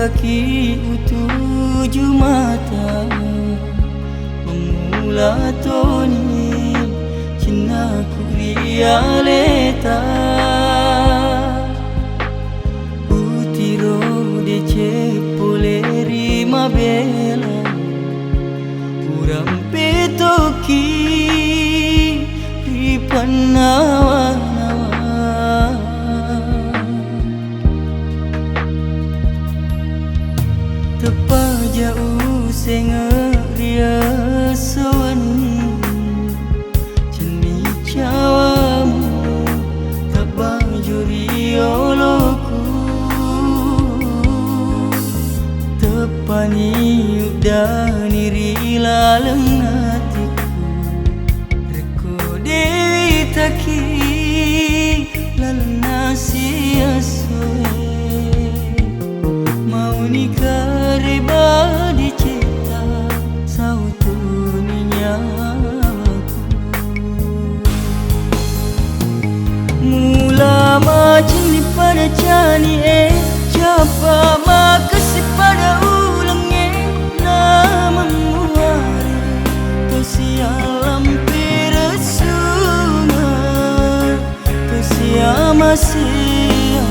kaki tujuh mata memula toni cina ku rialeta utiro dece poleri mabela uram petoki ripanawa tepa jauh senga ria sewani jeni cawamu tak banjuri oloku tepani udani rilaleng hatiku reko dewi taki lalena sia-sia mau nikah reba dicipta sautuninya mula macam ni pada cani capa makasih pada ulangnya nama muari tu sialam peresunga tu siama sia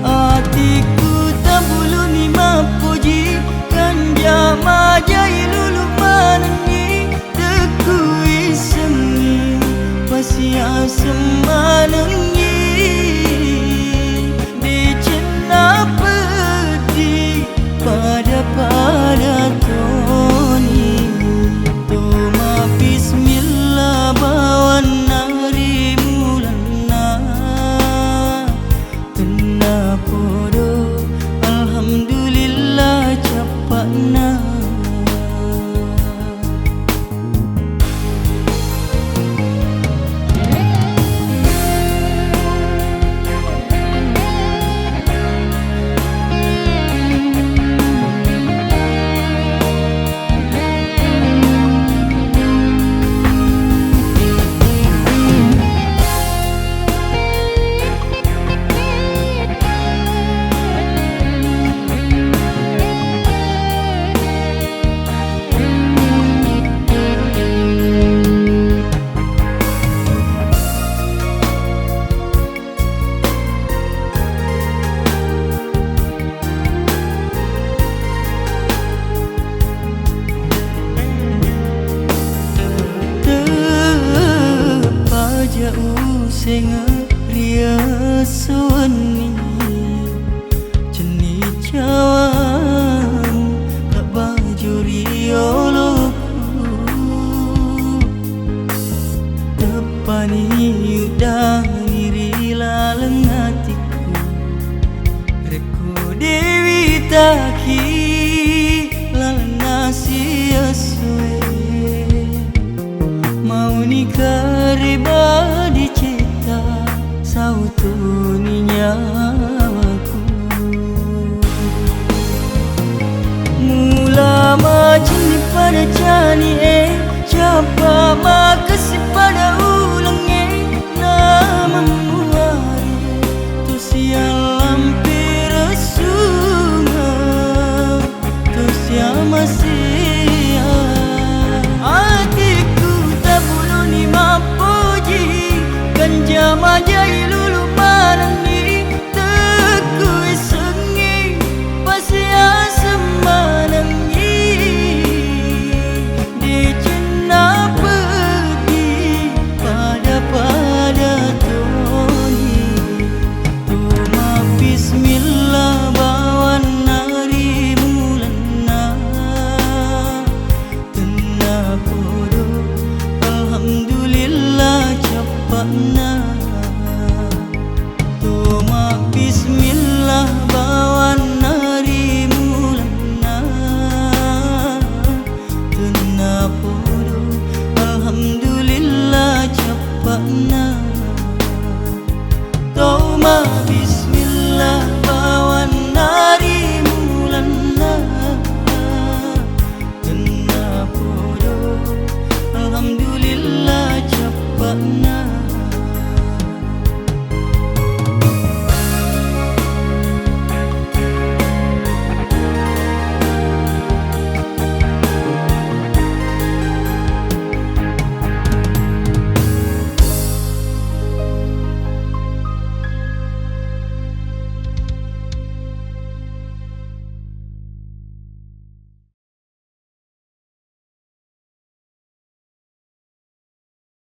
hatiku tak bulu ni mapuji kanja majai lulu manangi tekui sengi pasia semanangi di cina peti pada toni toma bismillah bawan nari mulana tenna podo alhamdulillah capakna jauh senga ria sewani jeni cawang tak bajuri oloku tepani udani rilaleng hatiku reko dewi taki lalena sia-sia mau nikah reba dicipta sautuninya aku mula macam ni pada cani capa makasih pada ulangnya nama muari tu sialam peresunga tu siama